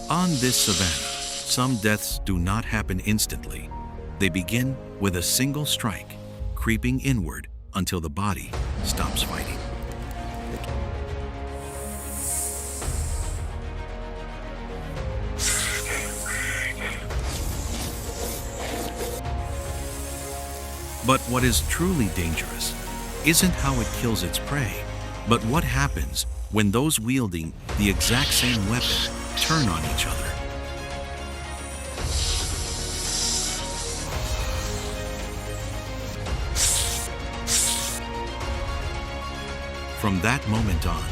On this savanna, some deaths do not happen instantly. They begin with a single strike, creeping inward until the body stops fighting. But what is truly dangerous isn't how it kills its prey, but what happens when those wielding the exact same weapon turn on each other. From that moment on,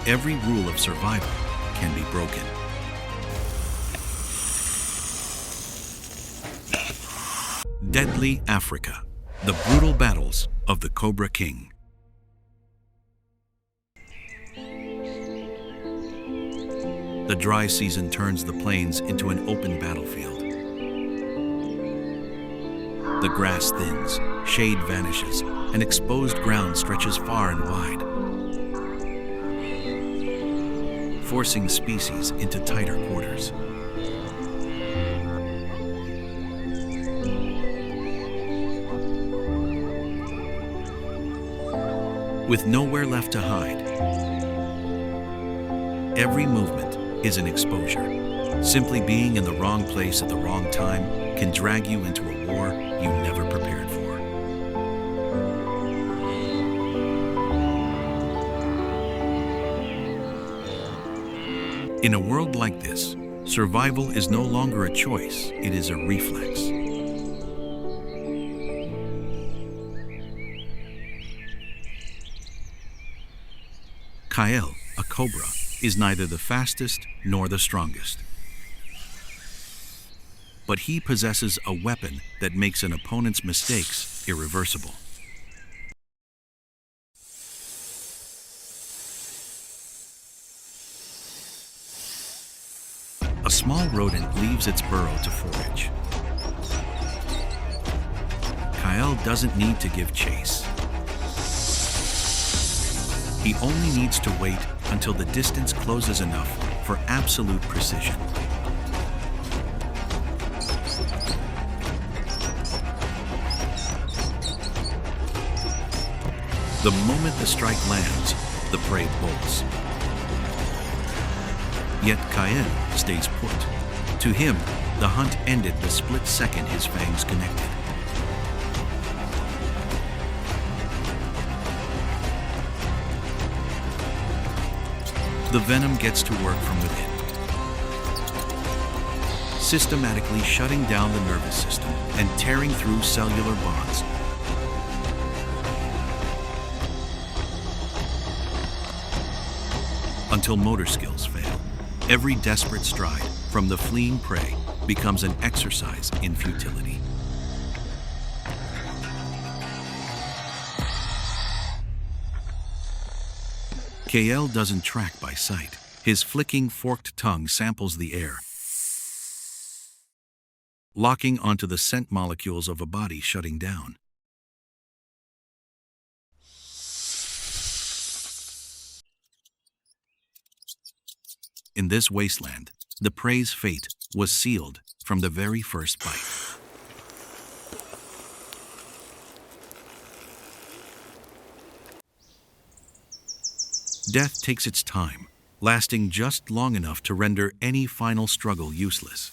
every rule of survival can be broken. Deadly Africa, the brutal battles of the Cobra King. The dry season turns the plains into an open battlefield. The grass thins, shade vanishes, and exposed ground stretches far and wide, forcing species into tighter quarters. With nowhere left to hide, every movement is an exposure. Simply being in the wrong place at the wrong time can drag you into a war you never prepared for. In a world like this, survival is no longer a choice, it is a reflex. Kael, a cobra, is neither the fastest nor the strongest. But he possesses a weapon that makes an opponent's mistakes irreversible. A small rodent leaves its burrow to forage. Kael doesn't need to give chase. He only needs to wait until the distance closes enough for absolute precision. The moment the strike lands, the prey bolts. Yet Kael stays put. To him, the hunt ended the split second his fangs connected. The venom gets to work from within, systematically shutting down the nervous system and tearing through cellular bonds. Until motor skills fail, every desperate stride from the fleeing prey becomes an exercise in futility. Kael doesn't track by sight. His flicking forked tongue samples the air, locking onto the scent molecules of a body shutting down. In this wasteland, the prey's fate was sealed from the very first bite. Death takes its time, lasting just long enough to render any final struggle useless.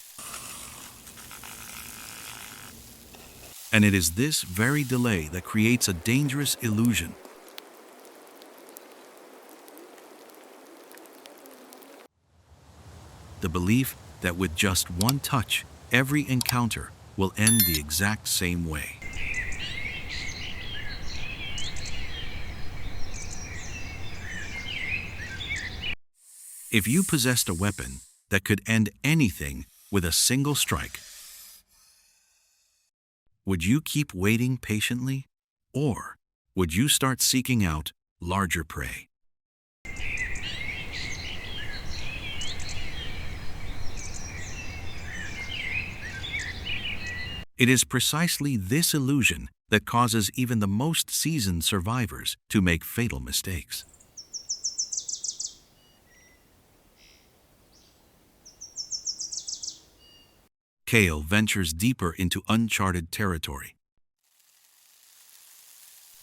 And it is this very delay that creates a dangerous illusion. The belief that with just one touch, every encounter will end the exact same way. If you possessed a weapon that could end anything with a single strike, would you keep waiting patiently, or would you start seeking out larger prey? It is precisely this illusion that causes even the most seasoned survivors to make fatal mistakes. Kael ventures deeper into uncharted territory.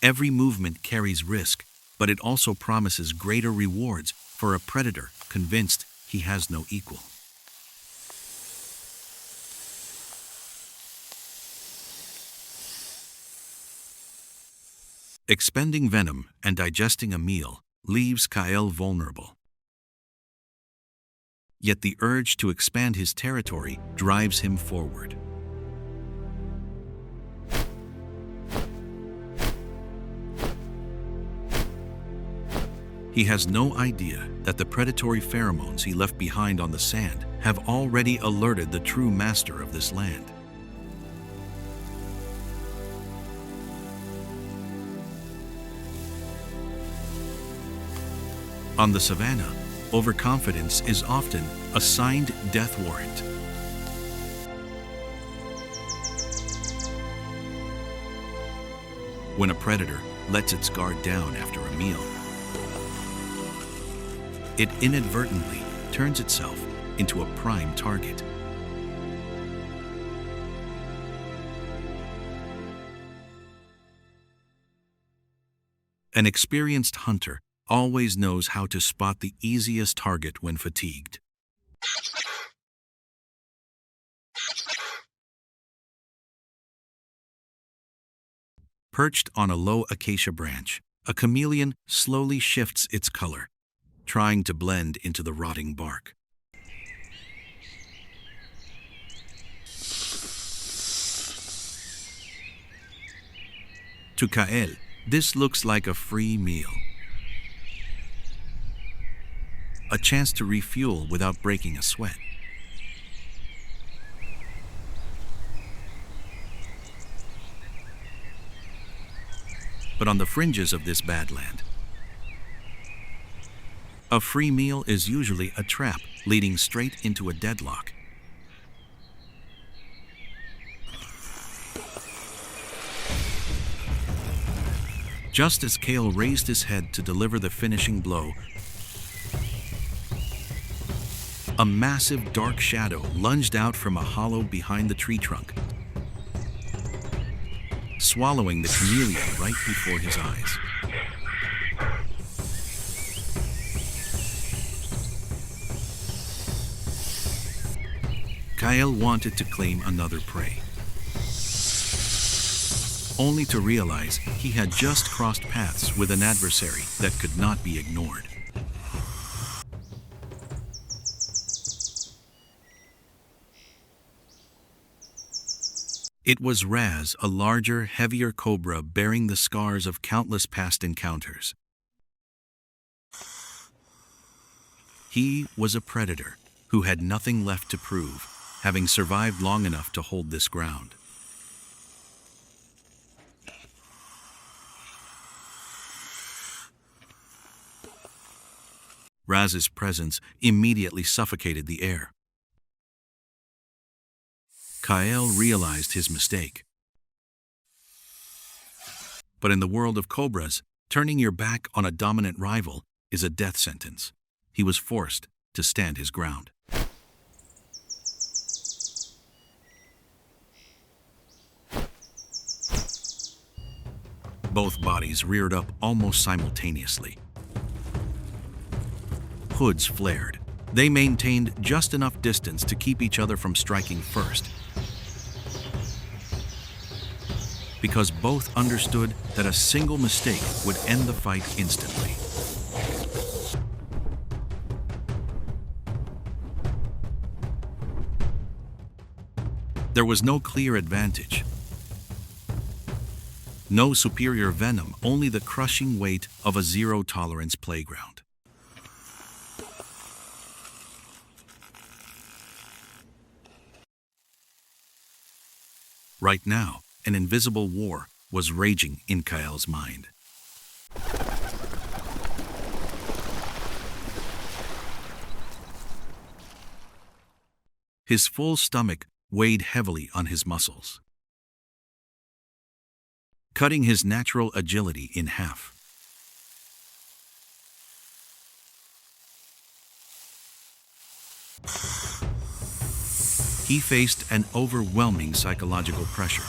Every movement carries risk, but it also promises greater rewards for a predator convinced he has no equal. Expending venom and digesting a meal leaves Kael vulnerable. Yet the urge to expand his territory drives him forward. He has no idea that the predatory pheromones he left behind on the sand have already alerted the true master of this land. On the savanna, overconfidence is often a signed death warrant. When a predator lets its guard down after a meal, it inadvertently turns itself into a prime target. An experienced hunter always knows how to spot the easiest target when fatigued. Perched on a low acacia branch, a chameleon slowly shifts its color, trying to blend into the rotting bark. To Kael, this looks like a free meal. A chance to refuel without breaking a sweat. But on the fringes of this badland, a free meal is usually a trap leading straight into a deadlock. Just as Kael raised his head to deliver the finishing blow, a massive dark shadow lunged out from a hollow behind the tree trunk, swallowing the chameleon right before his eyes. Kael wanted to claim another prey, only to realize he had just crossed paths with an adversary that could not be ignored. It was Rhaz, a larger, heavier cobra bearing the scars of countless past encounters. He was a predator who had nothing left to prove, having survived long enough to hold this ground. Rhaz's presence immediately suffocated the air. Kael realized his mistake. But in the world of cobras, turning your back on a dominant rival is a death sentence. He was forced to stand his ground. Both bodies reared up almost simultaneously. Hoods flared. They maintained just enough distance to keep each other from striking first, because both understood that a single mistake would end the fight instantly. There was no clear advantage, no superior venom, only the crushing weight of a zero-tolerance playground. Right now, an invisible war was raging in Kael's mind. His full stomach weighed heavily on his muscles, cutting his natural agility in half. He faced an overwhelming psychological pressure.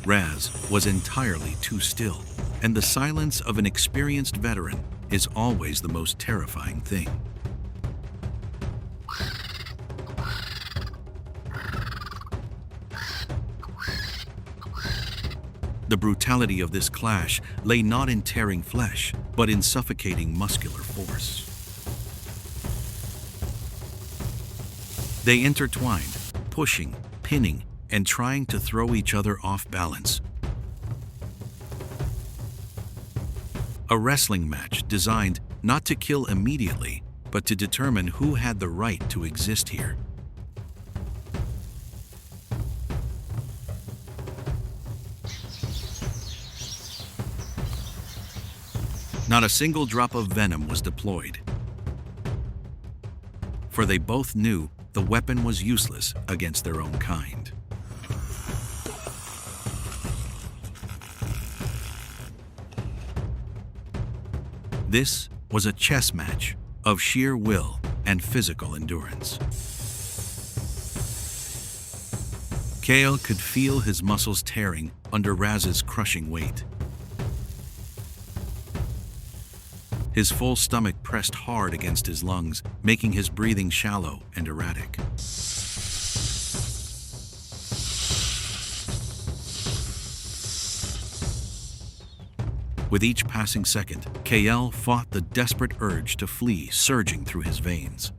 Rhaz was entirely too still, and the silence of an experienced veteran is always the most terrifying thing. The brutality of this clash lay not in tearing flesh, but in suffocating muscular force. They intertwined, pushing, pinning, and trying to throw each other off balance. A wrestling match designed not to kill immediately, but to determine who had the right to exist here. Not a single drop of venom was deployed, for they both knew the weapon was useless against their own kind. This was a chess match of sheer will and physical endurance. Kael could feel his muscles tearing under Rhaz's crushing weight. His full stomach pressed hard against his lungs, making his breathing shallow and erratic. With each passing second, Kael fought the desperate urge to flee surging through his veins.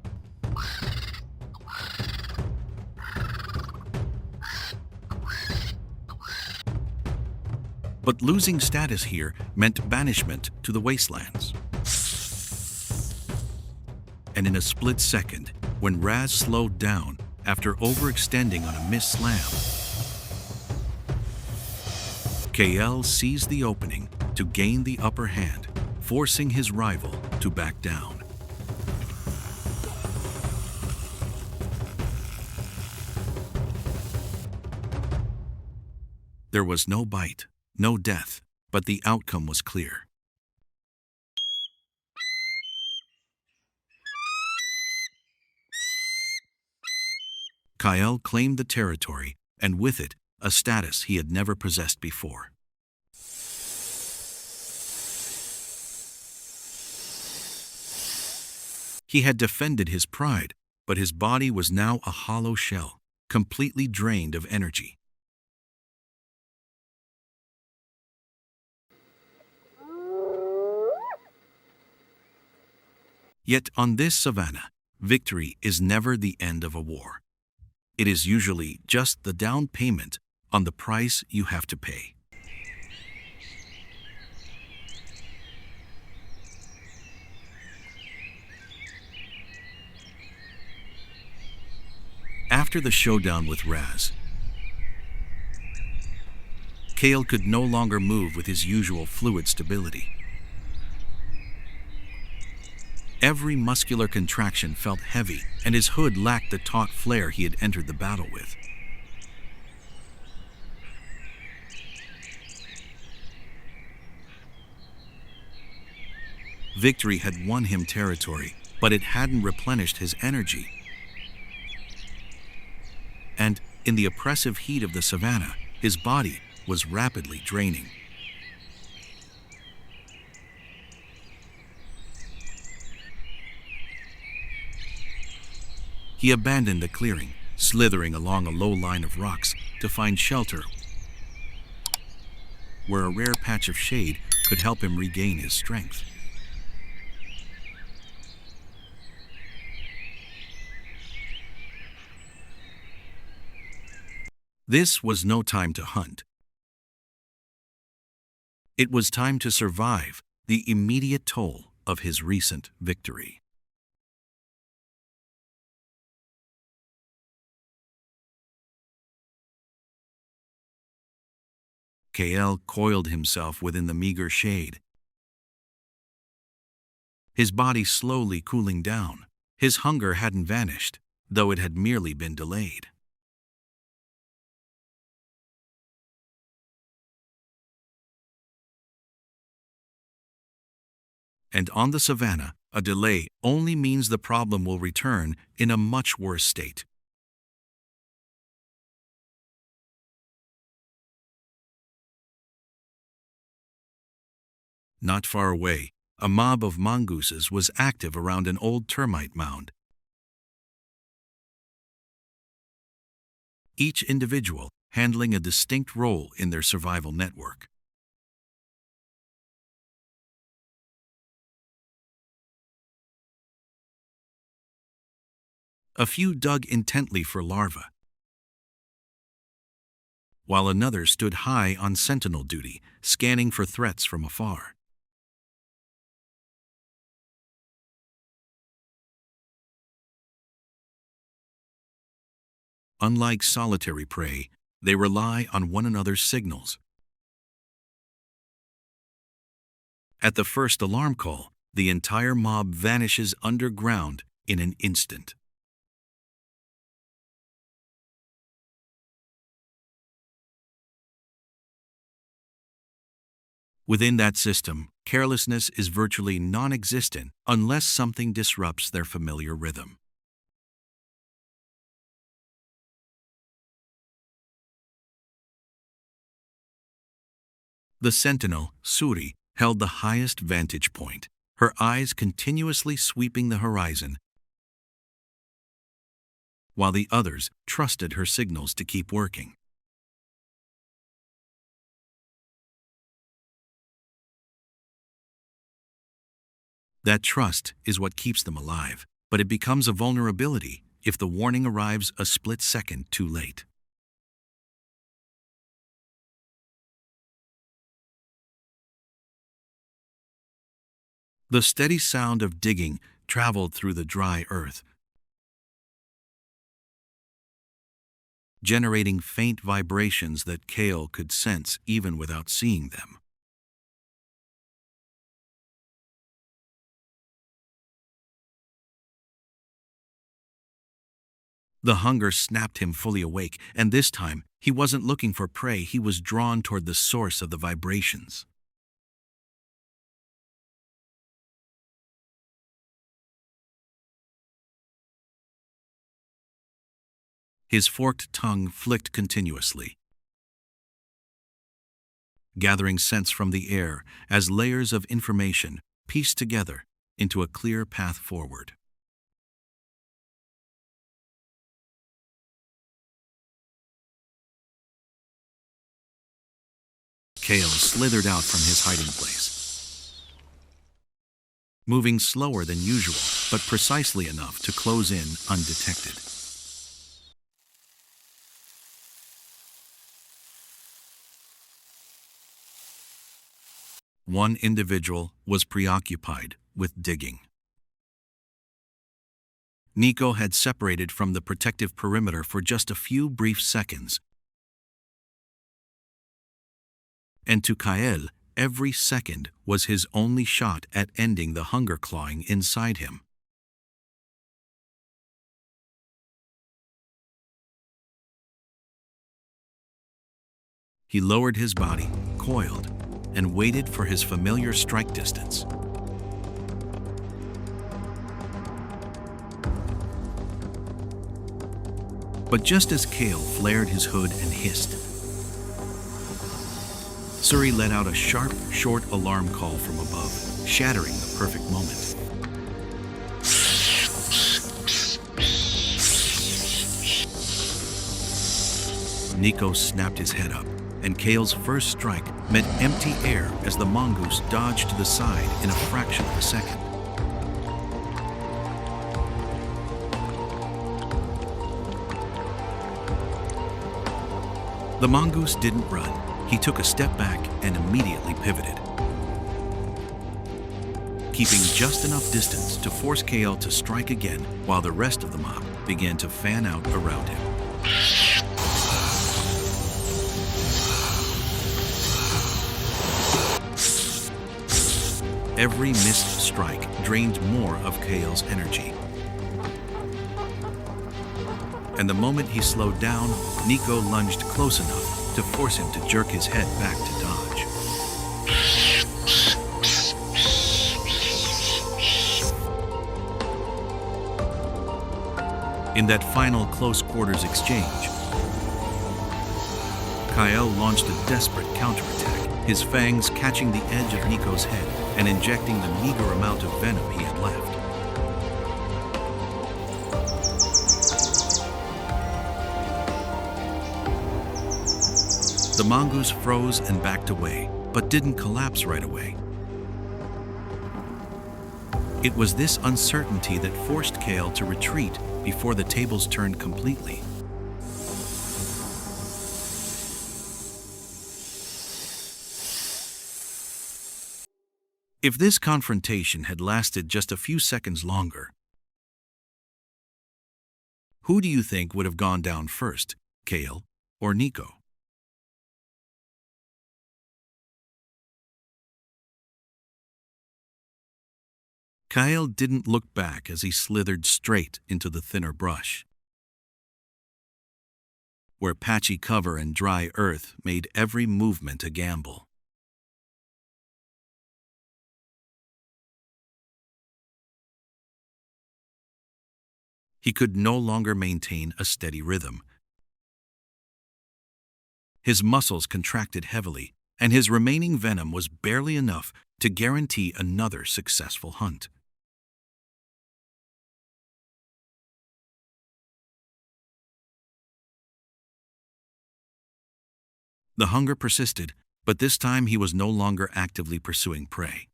But losing status here meant banishment to the wastelands. And in a split second, when Rhaz slowed down after overextending on a missed slam, Kael seized the opening to gain the upper hand, forcing his rival to back down. There was no bite, no death, but the outcome was clear. Kael claimed the territory, and with it, a status he had never possessed before. He had defended his pride, but his body was now a hollow shell, completely drained of energy. Yet on this savanna, victory is never the end of a war. It is usually just the down payment on the price you have to pay. After the showdown with Rhaz, Kael could no longer move with his usual fluid stability. Every muscular contraction felt heavy, and his hood lacked the taut flair he had entered the battle with. Victory had won him territory, but it hadn't replenished his energy. And in the oppressive heat of the savanna, his body was rapidly draining. He abandoned the clearing, slithering along a low line of rocks to find shelter where a rare patch of shade could help him regain his strength. This was no time to hunt. It was time to survive the immediate toll of his recent victory. Kael coiled himself within the meager shade, his body slowly cooling down. His hunger hadn't vanished, though it had merely been delayed. And on the savanna, A delay only means the problem will return in a much worse state. Not far away, a mob of mongooses was active around an old termite mound. Each individual handling a distinct role in their survival network. A few dug intently for larvae, while another stood high on sentinel duty, scanning for threats from afar. Unlike solitary prey, they rely on one another's signals. At the first alarm call, the entire mob vanishes underground in an instant. Within that system, carelessness is virtually non-existent unless something disrupts their familiar rhythm. The sentinel, Suri, held the highest vantage point, her eyes continuously sweeping the horizon, while the others trusted her signals to keep working. That trust is what keeps them alive, but it becomes a vulnerability if the warning arrives a split second too late. The steady sound of digging traveled through the dry earth, generating faint vibrations that Kael could sense even without seeing them. The hunger snapped him fully awake, and this time he wasn't looking for prey, he was drawn toward the source of the vibrations. His forked tongue flicked continuously, gathering scents from the air as layers of information pieced together into a clear path forward. Kael slithered out from his hiding place, moving slower than usual, but precisely enough to close in undetected. One individual was preoccupied with digging. Niko had separated from the protective perimeter for just a few brief seconds, and to Kael, every second was his only shot at ending the hunger clawing inside him. He lowered his body, coiled, and waited for his familiar strike distance. But just as Kael flared his hood and hissed, Suri let out a sharp, short alarm call from above, shattering the perfect moment. Niko snapped his head up, and Kael's first strike met empty air as the mongoose dodged to the side in a fraction of a second. The mongoose didn't run. He took a step back and immediately pivoted, keeping just enough distance to force Kael to strike again while the rest of the mob began to fan out around him. Every missed strike drained more of Kael's energy. And the moment he slowed down, Niko lunged close enough to force him to jerk his head back to dodge. In that final close quarters exchange, Kael launched a desperate counterattack, his fangs catching the edge of Niko's head and injecting the meager amount of venom he had left. The mongoose froze and backed away, but didn't collapse right away. It was this uncertainty that forced Kael to retreat before the tables turned completely. If this confrontation had lasted just a few seconds longer, who do you think would have gone down first, Kael or Niko? Kael didn't look back as he slithered straight into the thinner brush, where patchy cover and dry earth made every movement a gamble. He could no longer maintain a steady rhythm. His muscles contracted heavily, and his remaining venom was barely enough to guarantee another successful hunt. The hunger persisted, but this time he was no longer actively pursuing prey.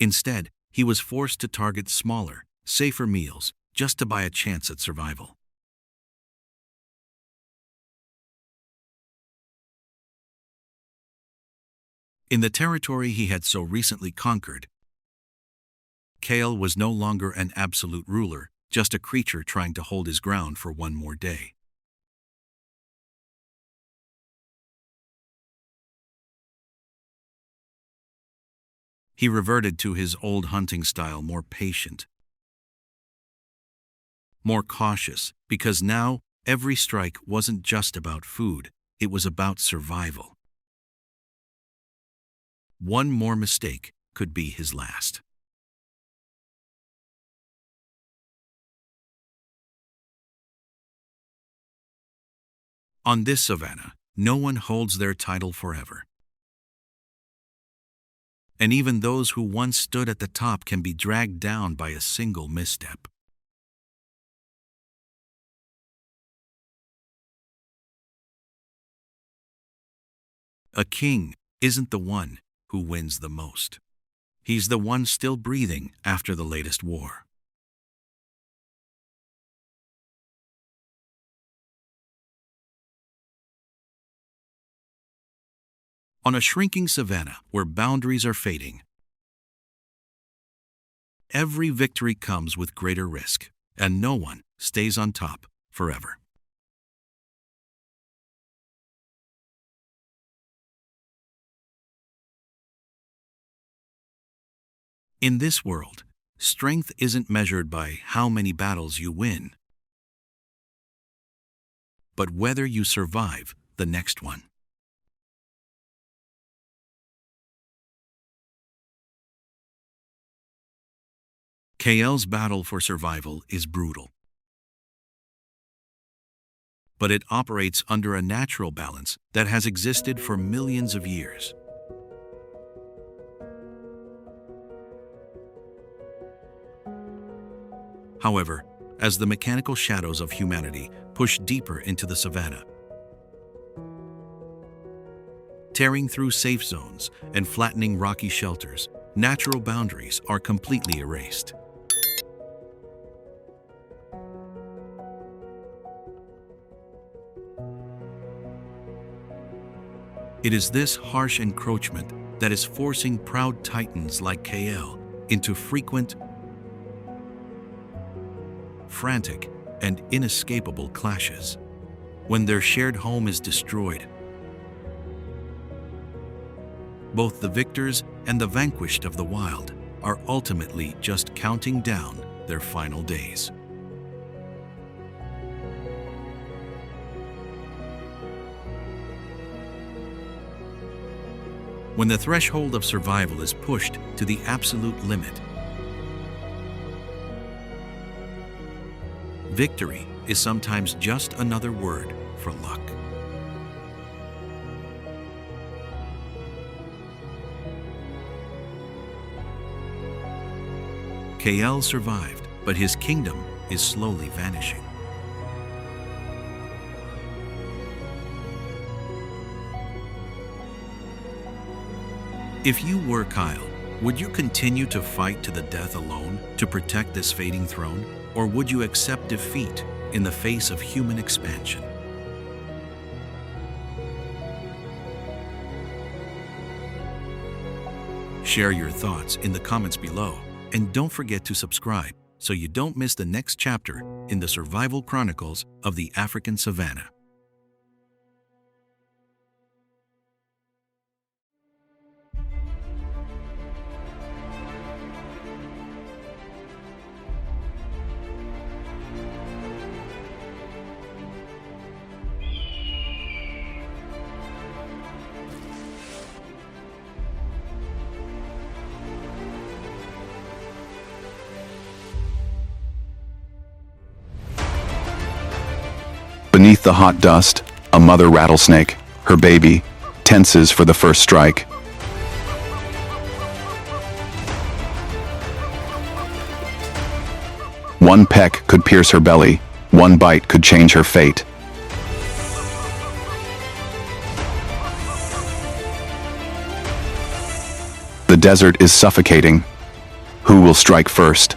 Instead, he was forced to target smaller, safer meals just to buy a chance at survival. In the territory he had so recently conquered, Kael was no longer an absolute ruler, just a creature trying to hold his ground for one more day. He reverted to his old hunting style, more patient, more cautious, because now every strike wasn't just about food, it was about survival. One more mistake could be his last. On this savanna, no one holds their title forever. And even those who once stood at the top can be dragged down by a single misstep. A king isn't the one who wins the most. He's the one still breathing after the latest war. On a shrinking savanna where boundaries are fading, every victory comes with greater risk, and no one stays on top forever. In this world, strength isn't measured by how many battles you win, but whether you survive the next one. Kael's battle for survival is brutal, but it operates under a natural balance that has existed for millions of years. However, as the mechanical shadows of humanity push deeper into the savanna, tearing through safe zones and flattening rocky shelters, natural boundaries are completely erased. It is this harsh encroachment that is forcing proud titans like Kael into frequent, frantic, and inescapable clashes. When their shared home is destroyed, both the victors and the vanquished of the wild are ultimately just counting down their final days. When the threshold of survival is pushed to the absolute limit, Victory is sometimes just another word for luck. Kael survived, but his kingdom is slowly vanishing. If you were Kael, would you continue to fight to the death alone to protect this fading throne? Or would you accept defeat in the face of human expansion? Share your thoughts in the comments below, and don't forget to subscribe so you don't miss the next chapter in the survival chronicles of the African savanna. Beneath the hot dust, a mother rattlesnake, her baby, tenses for the first strike. One peck could pierce her belly, one bite could change her fate. The desert is suffocating. Who will strike first?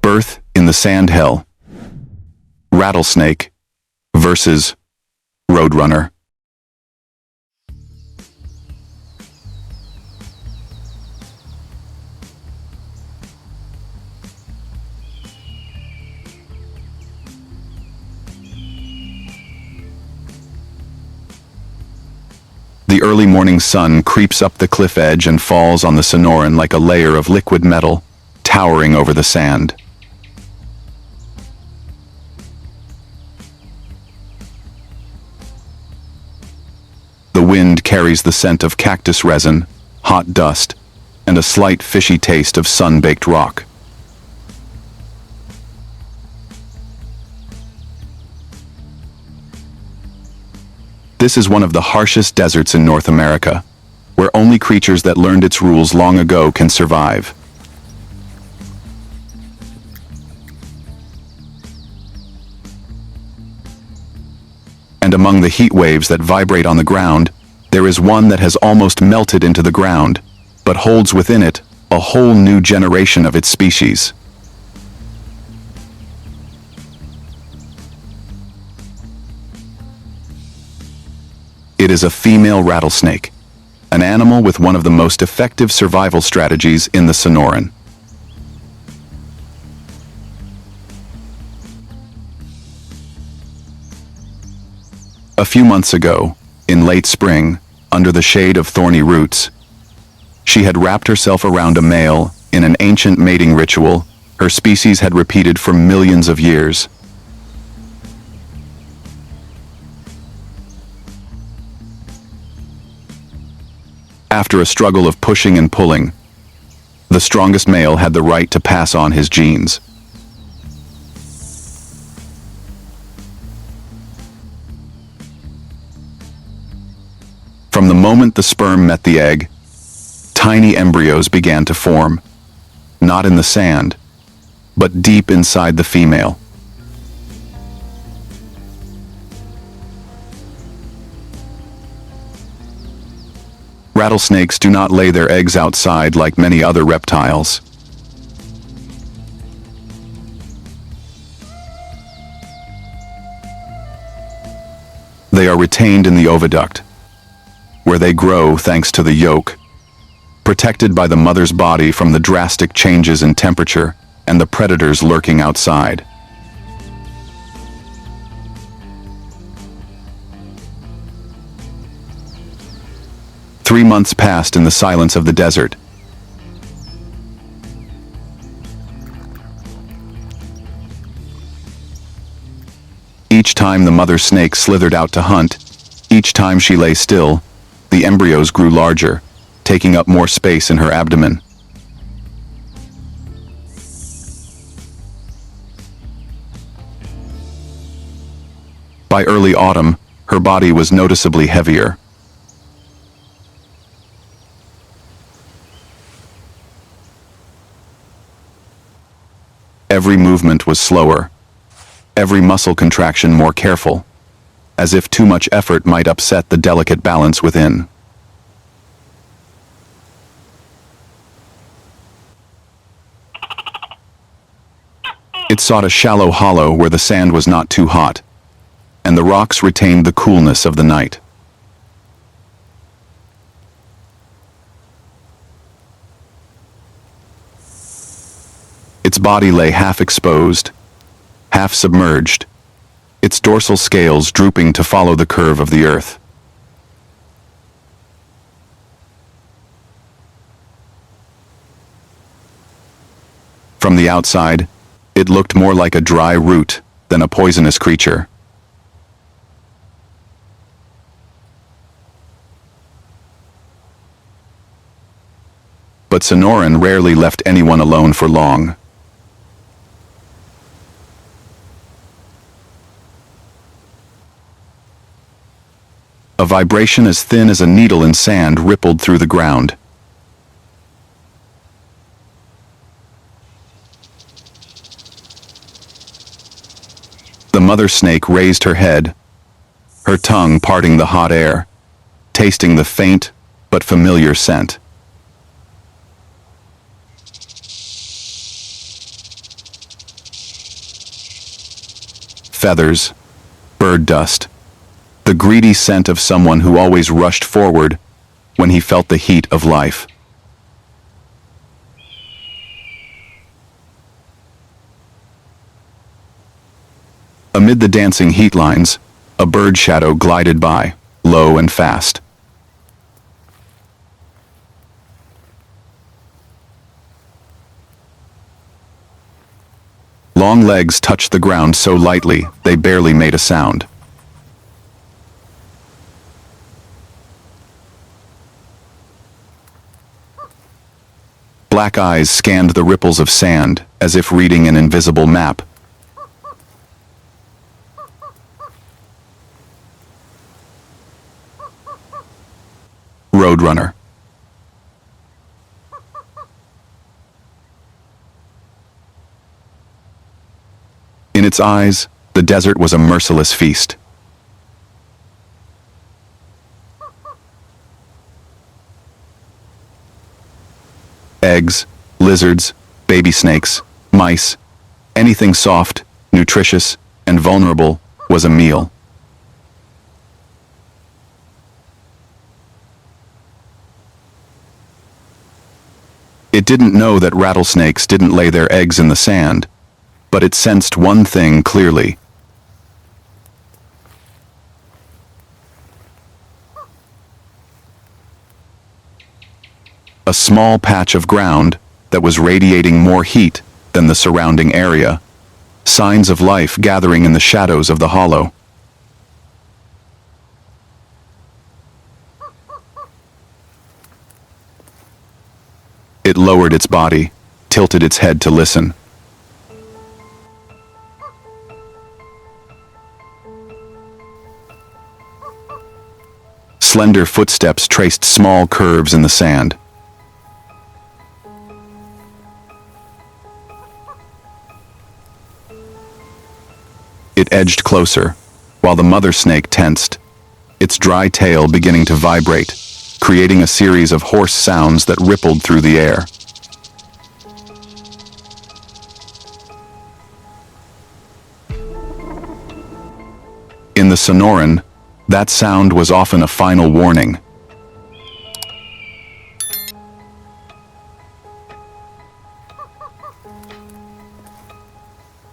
Birth in the sand hell. Rattlesnake versus Roadrunner. The early morning sun creeps up the cliff edge and falls on the Sonoran like a layer of liquid metal, towering over the sand. The wind carries the scent of cactus resin, hot dust, and a slight fishy taste of sun-baked rock. This is one of the harshest deserts in North America, where only creatures that learned its rules long ago can survive. And among the heat waves that vibrate on the ground, there is one that has almost melted into the ground, but holds within it a whole new generation of its species. It is a female rattlesnake, an animal with one of the most effective survival strategies in the Sonoran. A few months ago, in late spring, under the shade of thorny roots, she had wrapped herself around a male in an ancient mating ritual her species had repeated for millions of years. After a struggle of pushing and pulling, the strongest male had the right to pass on his genes. From the moment the sperm met the egg, tiny embryos began to form, not in the sand, but deep inside the female. Rattlesnakes do not lay their eggs outside like many other reptiles. They are retained in the oviduct, where they grow thanks to the yolk, protected by the mother's body from the drastic changes in temperature and the predators lurking outside. Three months passed in the silence of the desert. time the mother snake slithered out to hunt, each time she lay still, the embryos grew larger, taking up more space in her abdomen. By early autumn, her body was noticeably heavier. Every movement was slower, every muscle contraction more careful, as if too much effort might upset the delicate balance within. It sought a shallow hollow where the sand was not too hot, and the rocks retained the coolness of the night. Its body lay half exposed, half submerged, its dorsal scales drooping to follow the curve of the earth. From the outside, it looked more like a dry root than a poisonous creature. But Sonoran rarely left anyone alone for long. A vibration as thin as a needle in sand rippled through the ground. The mother snake raised her head, her tongue parting the hot air, tasting the faint but familiar scent. Feathers, bird dust, the greedy scent of someone who always rushed forward when he felt the heat of life. Amid the dancing heat lines, a bird shadow glided by, low and fast. Long legs touched the ground so lightly they barely made a sound. Black eyes scanned the ripples of sand as if reading an invisible map. Roadrunner. In its eyes, the desert was a merciless feast. Eggs, lizards, baby snakes, mice, anything soft, nutritious, and vulnerable was a meal. It didn't know that rattlesnakes didn't lay their eggs in the sand, but it sensed one thing clearly. A small patch of ground that was radiating more heat than the surrounding area, signs of life gathering in the shadows of the hollow. It lowered its body, tilted its head to listen. Slender footsteps traced small curves in the sand. It edged closer, while the mother snake tensed, its dry tail beginning to vibrate, creating a series of hoarse sounds that rippled through the air. In the Sonoran, that sound was often a final warning.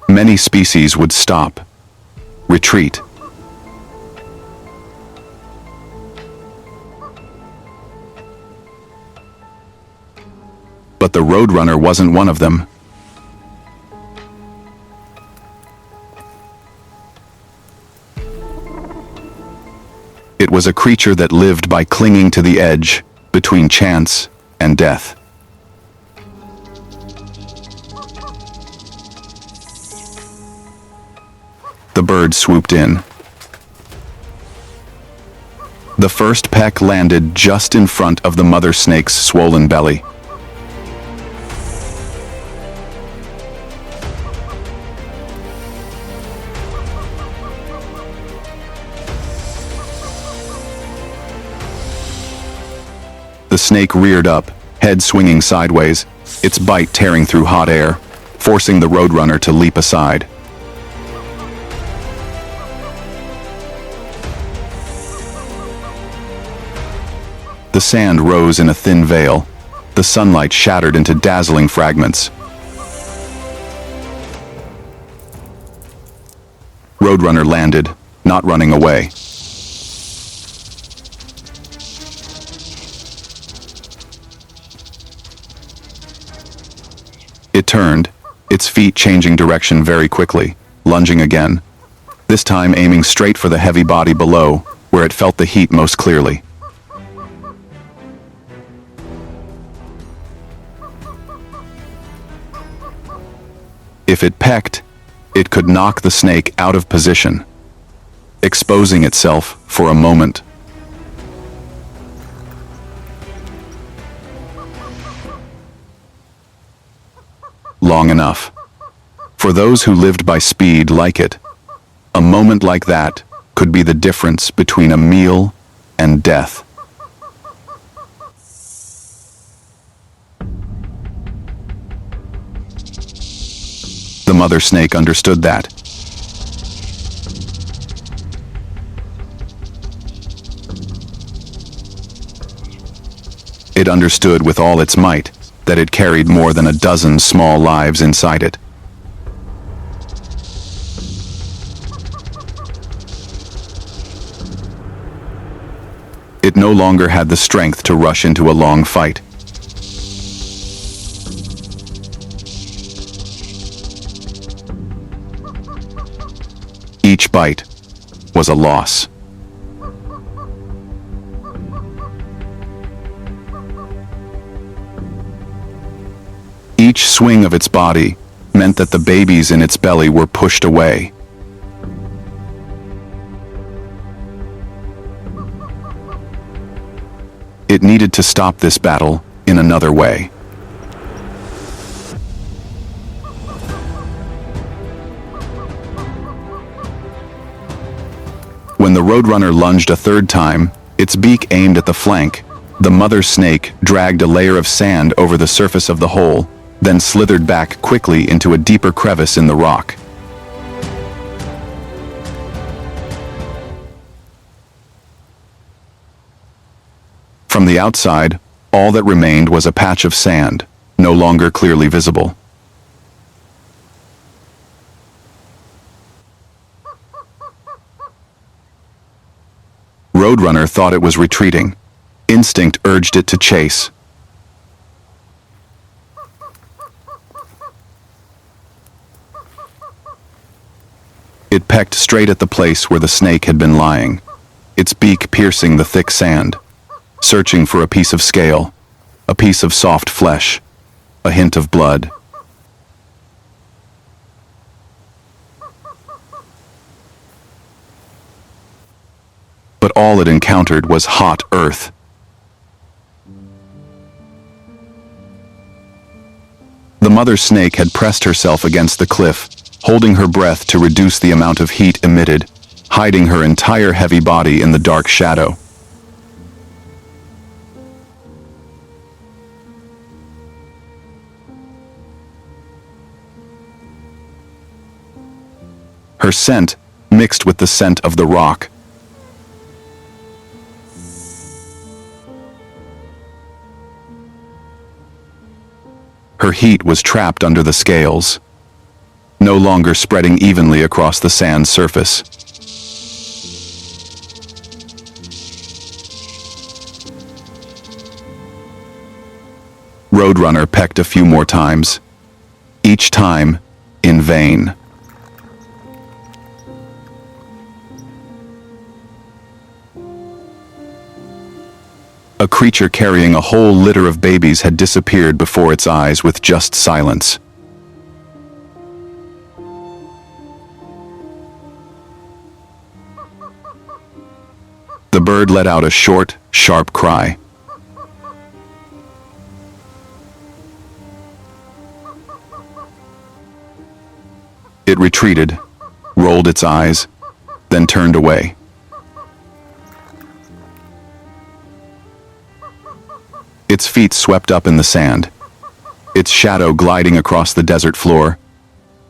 Many species would stop, retreat. But the Roadrunner wasn't one of them. It was a creature that lived by clinging to the edge between chance and death. The bird swooped in. The first peck landed just in front of the mother snake's swollen belly. The snake reared up, head swinging sideways, its bite tearing through hot air, forcing the roadrunner to leap aside. The sand rose in a thin veil. The sunlight shattered into dazzling fragments. Roadrunner landed, not running away. It turned, its feet changing direction very quickly, lunging again, this time aiming straight for the heavy body below, where it felt the heat most clearly. If it pecked, it could knock the snake out of position, exposing itself for a moment. Long enough. For those who lived by speed like it, a moment like that could be the difference between a meal and death. The mother snake understood that. It understood with all its might that it carried more than a dozen small lives inside it. It no longer had the strength to rush into a long fight. Each bite was a loss. Each swing of its body meant that the babies in its belly were pushed away. It needed to stop this battle in another way. When the roadrunner lunged a third time, its beak aimed at the flank, the mother snake dragged a layer of sand over the surface of the hole, then slithered back quickly into a deeper crevice in the rock. From the outside, all that remained was a patch of sand, no longer clearly visible. Roadrunner thought it was retreating. Instinct urged it to chase. It pecked straight at the place where the snake had been lying, its beak piercing the thick sand, searching for a piece of scale, a piece of soft flesh, a hint of blood. But all it encountered was hot earth. The mother snake had pressed herself against the cliff, holding her breath to reduce the amount of heat emitted, hiding her entire heavy body in the dark shadow. Her scent mixed with the scent of the rock. Her heat was trapped under the scales, no longer spreading evenly across the sand surface. Roadrunner pecked a few more times, each time in vain. A creature carrying a whole litter of babies had disappeared before its eyes with just silence. The bird let out a short, sharp cry. It retreated, rolled its eyes, then turned away. Its feet swept up in the sand, its shadow gliding across the desert floor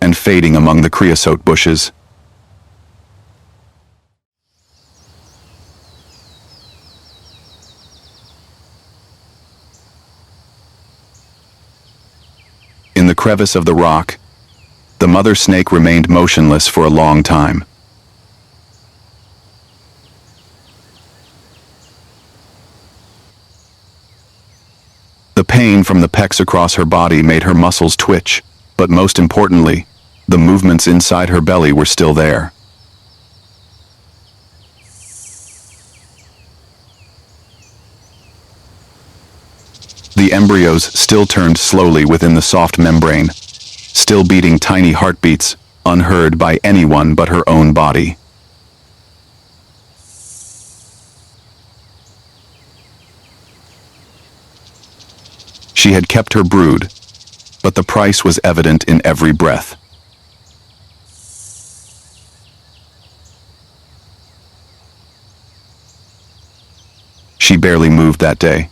and fading among the creosote bushes. In the crevice of the rock, the mother snake remained motionless for a long time. The pain from the pecks across her body made her muscles twitch, but most importantly, the movements inside her belly were still there. The embryos still turned slowly within the soft membrane, still beating tiny heartbeats, unheard by anyone but her own body. She had kept her brood, but the price was evident in every breath. She barely moved that day.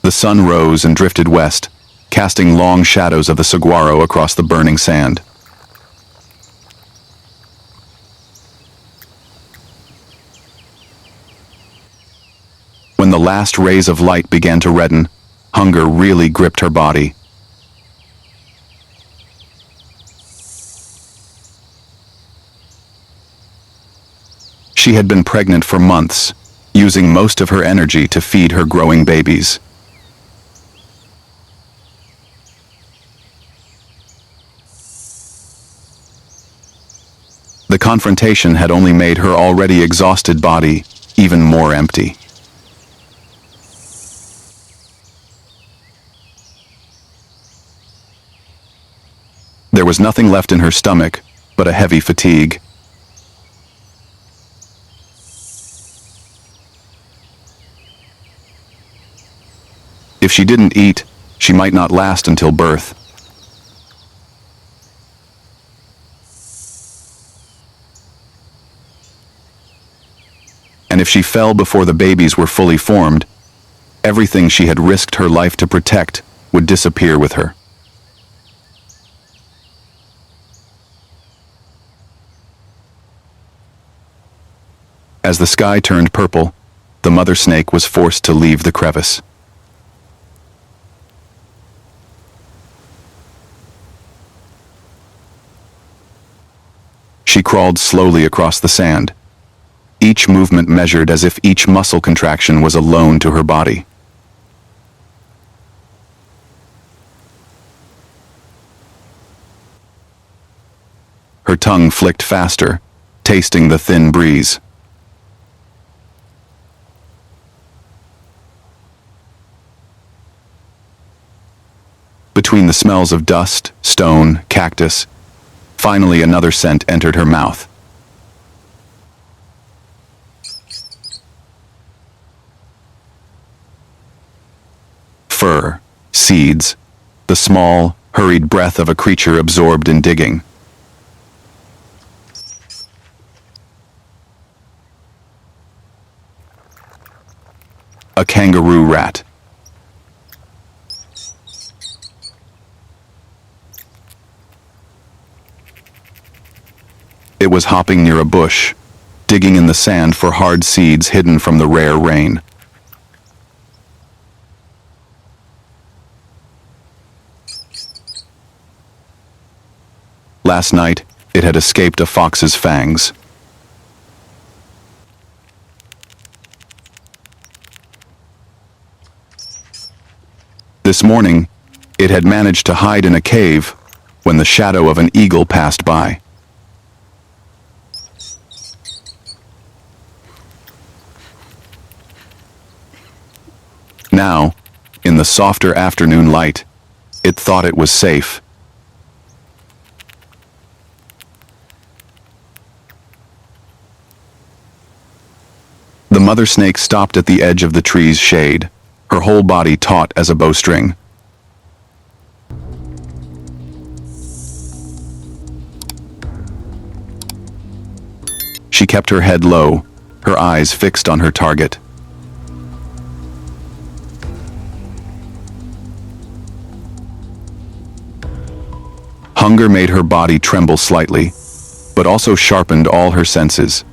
The sun rose and drifted west, casting long shadows of the saguaro across the burning sand. When the last rays of light began to redden, hunger really gripped her body. She had been pregnant for months, using most of her energy to feed her growing babies. The confrontation had only made her already exhausted body even more empty. There was nothing left in her stomach but a heavy fatigue. If she didn't eat, she might not last until birth. And if she fell before the babies were fully formed, everything she had risked her life to protect would disappear with her. As the sky turned purple, the mother snake was forced to leave the crevice. She crawled slowly across the sand, each movement measured as if each muscle contraction was a loan to her body. Her tongue flicked faster, tasting the thin breeze. Between the smells of dust, stone, cactus, finally another scent entered her mouth. Fur, seeds, the small, hurried breath of a creature absorbed in digging. A kangaroo rat. It was hopping near a bush, digging in the sand for hard seeds hidden from the rare rain. Last night, it had escaped a fox's fangs. This morning, it had managed to hide in a cave when the shadow of an eagle passed by. Now, in the softer afternoon light, it thought it was safe. The mother snake stopped at the edge of the tree's shade, her whole body taut as a bowstring. She kept her head low, her eyes fixed on her target. Hunger made her body tremble slightly, but also sharpened all her senses.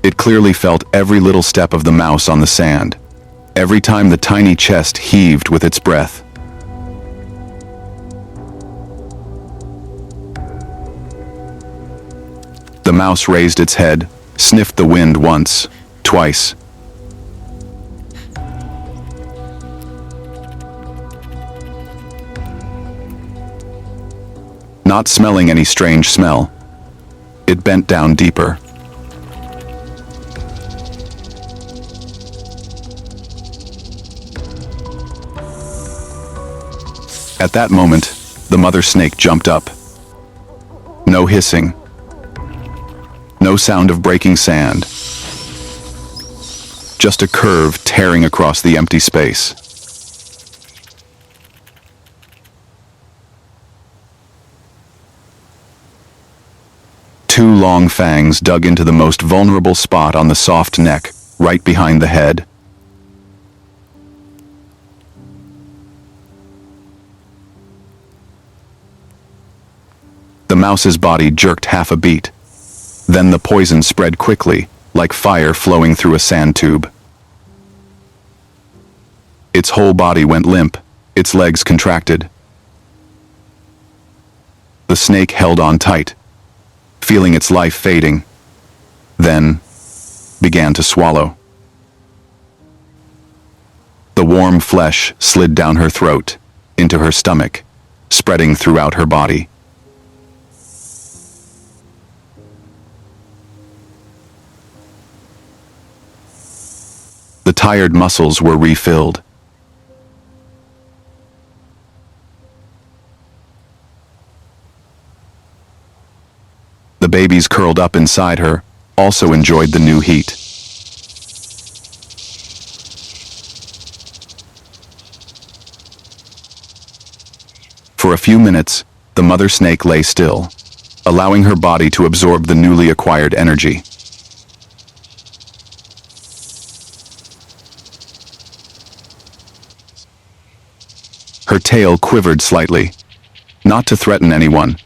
It clearly felt every little step of the mouse on the sand, every time the tiny chest heaved with its breath. The mouse raised its head, sniffed the wind once, twice. Not smelling any strange smell, it bent down deeper. At that moment, the mother snake jumped up. No hissing. No sound of breaking sand. Just a curve tearing across the empty space. Two long fangs dug into the most vulnerable spot on the soft neck, right behind the head. The mouse's body jerked half a beat. Then the poison spread quickly, like fire flowing through a sand tube. Its whole body went limp, its legs contracted. The snake held on tight, feeling its life fading, then began to swallow. The warm flesh slid down her throat, into her stomach, spreading throughout her body. The tired muscles were refilled. The babies curled up inside her also enjoyed the new heat. For a few minutes, the mother snake lay still, allowing her body to absorb the newly acquired energy. Her tail quivered slightly, not to threaten anyone,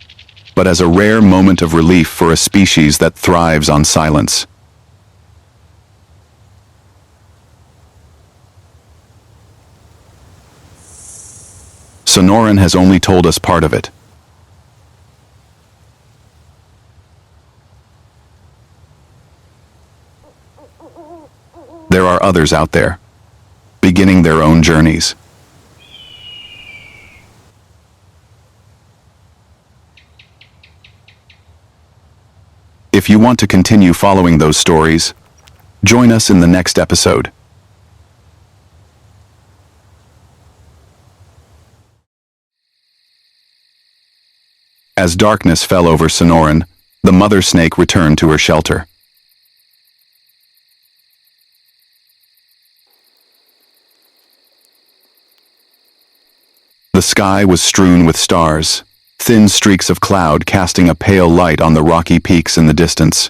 but as a rare moment of relief for a species that thrives on silence. Sonoran has only told us part of it. There are others out there, beginning their own journeys. If you want to continue following those stories, join us in the next episode. As darkness fell over Sonoran, the mother snake returned to her shelter. The sky was strewn with stars, thin streaks of cloud casting a pale light on the rocky peaks in the distance.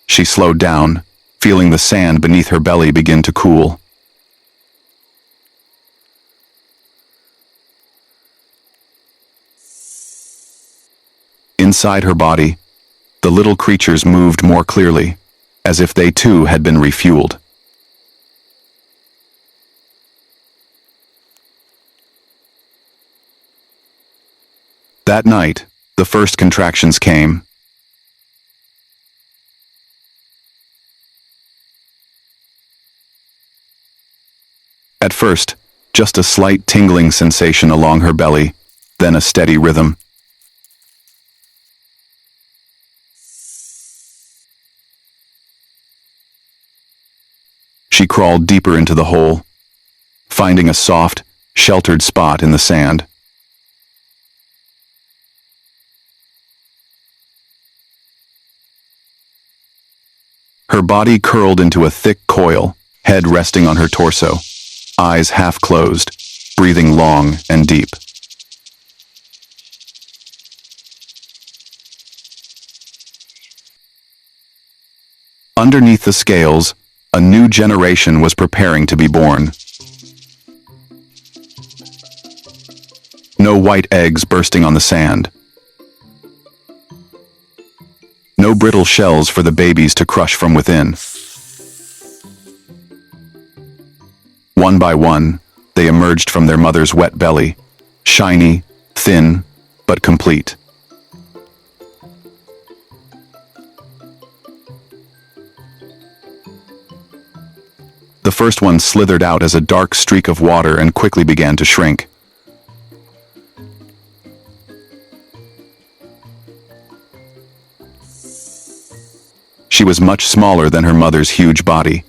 She slowed down, feeling the sand beneath her belly begin to cool. Inside her body, the little creatures moved more clearly, as if they too had been refueled. That night, the first contractions came. At first, just a slight tingling sensation along her belly, then a steady rhythm. She crawled deeper into the hole, finding a soft, sheltered spot in the sand. Her body curled into a thick coil, head resting on her torso, eyes half closed, breathing long and deep. Underneath the scales, a new generation was preparing to be born. No white eggs bursting on the sand. No brittle shells for the babies to crush from within. One by one, they emerged from their mother's wet belly, shiny, thin, but complete. The first one slithered out as a dark streak of water and quickly began to shrink. She was much smaller than her mother's huge body,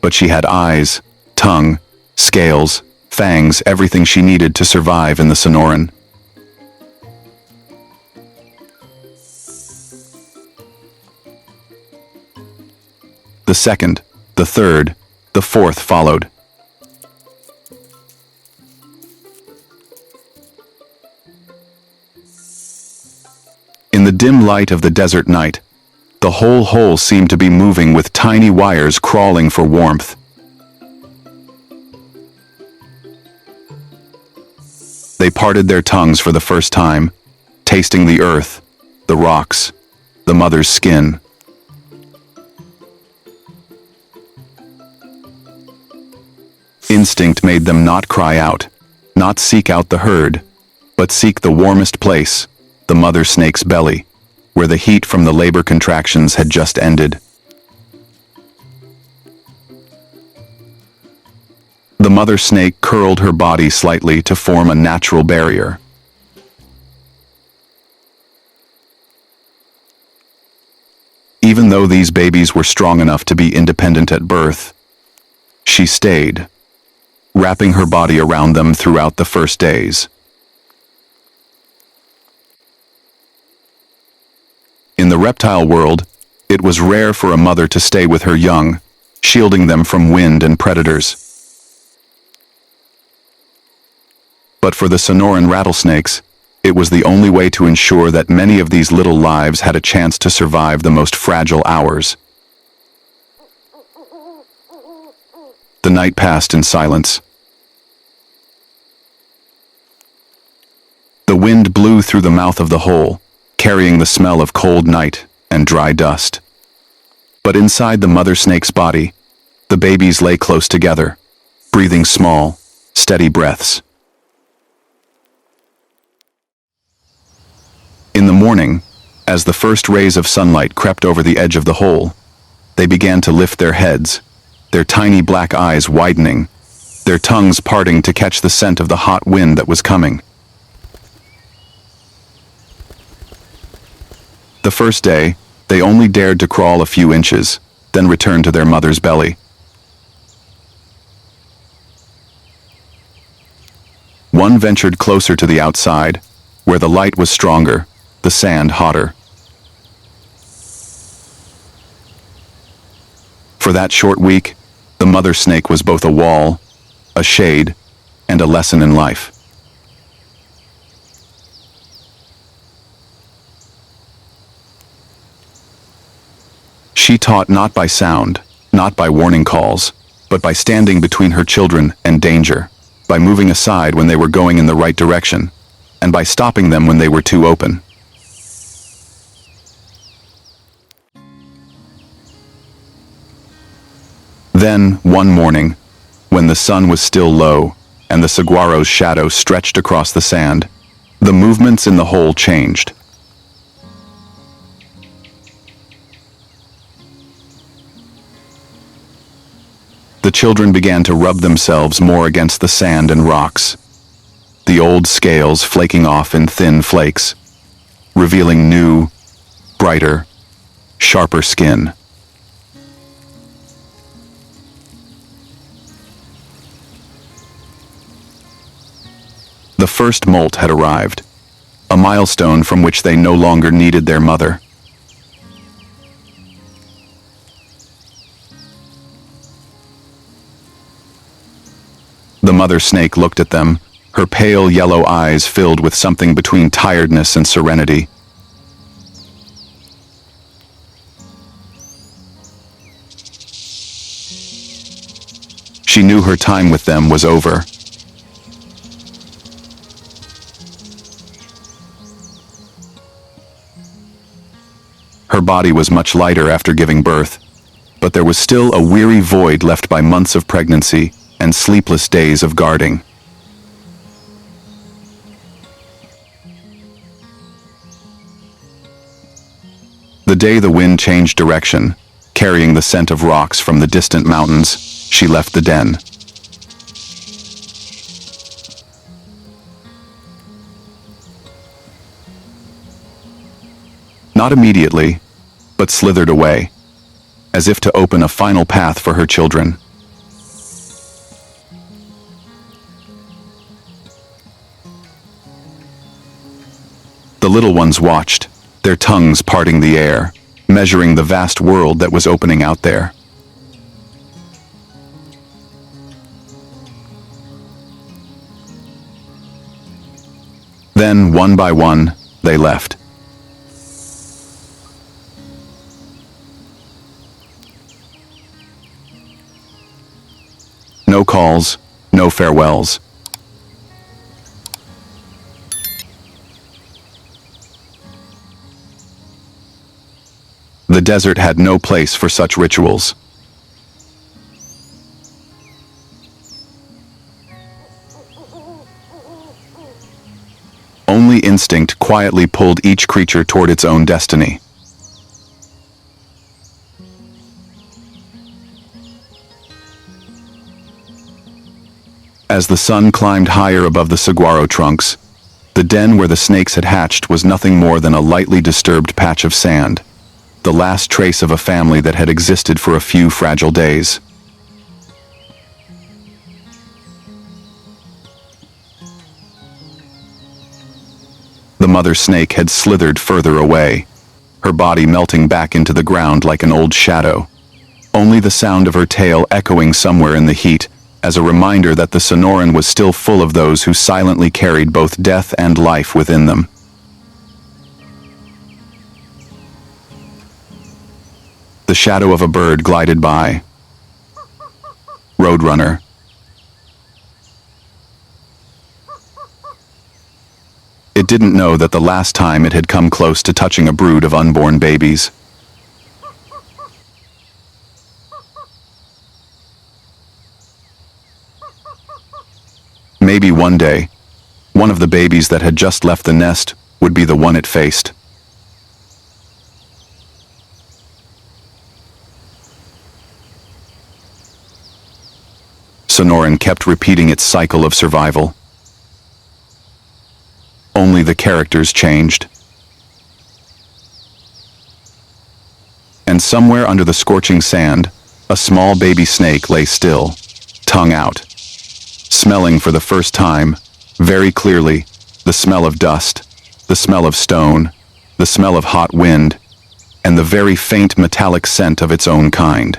but she had eyes, tongue, scales, fangs, everything she needed to survive in the Sonoran. The second, the third, the fourth followed. In the dim light of the desert night, the whole hole seemed to be moving with tiny wires crawling for warmth. They parted their tongues for the first time, tasting the earth, the rocks, the mother's skin. Instinct made them not cry out, not seek out the herd, but seek the warmest place, the mother snake's belly, where the heat from the labor contractions had just ended. The mother snake curled her body slightly to form a natural barrier. Even though these babies were strong enough to be independent at birth, she stayed, wrapping her body around them throughout the first days. In the reptile world, it was rare for a mother to stay with her young, shielding them from wind and predators. But for the Sonoran rattlesnakes, it was the only way to ensure that many of these little lives had a chance to survive the most fragile hours. The night passed in silence. The wind blew through the mouth of the hole, carrying the smell of cold night and dry dust. But inside the mother snake's body, the babies lay close together, breathing small, steady breaths. In the morning, as the first rays of sunlight crept over the edge of the hole, they began to lift their heads, their tiny black eyes widening, their tongues parting to catch the scent of the hot wind that was coming. The first day, they only dared to crawl a few inches, then return to their mother's belly. One ventured closer to the outside, where the light was stronger, the sand hotter. For that short week, the mother snake was both a wall, a shade, and a lesson in life. She taught not by sound, not by warning calls, but by standing between her children and danger, by moving aside when they were going in the right direction, and by stopping them when they were too open. Then, one morning, when the sun was still low and the saguaro's shadow stretched across the sand, the movements in the hole changed. The children began to rub themselves more against the sand and rocks, the old scales flaking off in thin flakes, revealing new, brighter, sharper skin. The first molt had arrived, a milestone from which they no longer needed their mother. The mother snake looked at them, her pale yellow eyes filled with something between tiredness and serenity. She knew her time with them was over. Her body was much lighter after giving birth, but there was still a weary void left by months of pregnancy and sleepless days of guarding. The day the wind changed direction, carrying the scent of rocks from the distant mountains, she left the den. Not immediately, but slithered away, as if to open a final path for her children. The little ones watched, their tongues parting the air, measuring the vast world that was opening out there. Then, one by one, they left. No calls, no farewells. The desert had no place for such rituals. Only instinct quietly pulled each creature toward its own destiny. As the sun climbed higher above the saguaro trunks, the den where the snakes had hatched was nothing more than a lightly disturbed patch of sand, the last trace of a family that had existed for a few fragile days. The mother snake had slithered further away, her body melting back into the ground like an old shadow, only the sound of her tail echoing somewhere in the heat as a reminder that the Sonoran was still full of those who silently carried both death and life within them. The shadow of a bird glided by. Roadrunner. It didn't know that the last time it had come close to touching a brood of unborn babies. Maybe one day, one of the babies that had just left the nest would be the one it faced. Sonoran kept repeating its cycle of survival. Only the characters changed. And somewhere under the scorching sand, a small baby snake lay still, tongue out, smelling for the first time, very clearly, the smell of dust, the smell of stone, the smell of hot wind, and the very faint metallic scent of its own kind.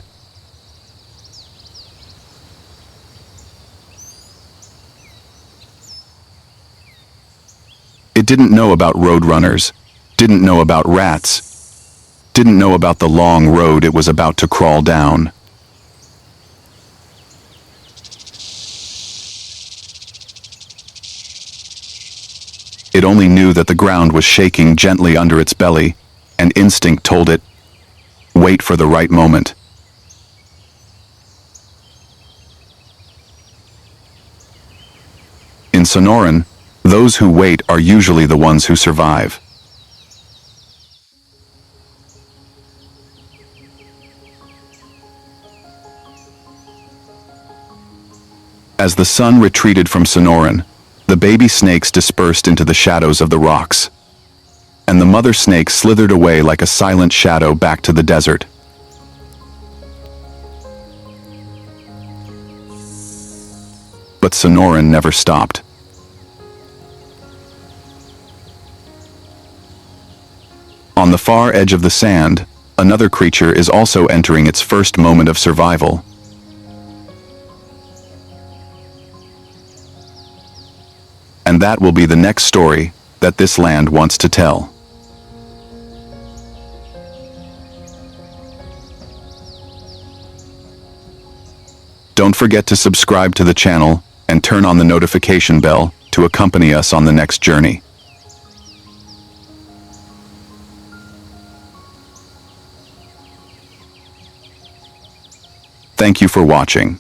It didn't know about roadrunners, didn't know about rats, didn't know about the long road it was about to crawl down. It only knew that the ground was shaking gently under its belly, and instinct told it, wait for the right moment. In Sonoran, those who wait are usually the ones who survive. As the sun retreated from Sonoran, the baby snakes dispersed into the shadows of the rocks, and the mother snake slithered away like a silent shadow back to the desert. But Sonoran never stopped. On the far edge of the sand, another creature is also entering its first moment of survival. And that will be the next story that this land wants to tell. Don't forget to subscribe to the channel and turn on the notification bell to accompany us on the next journey. Thank you for watching.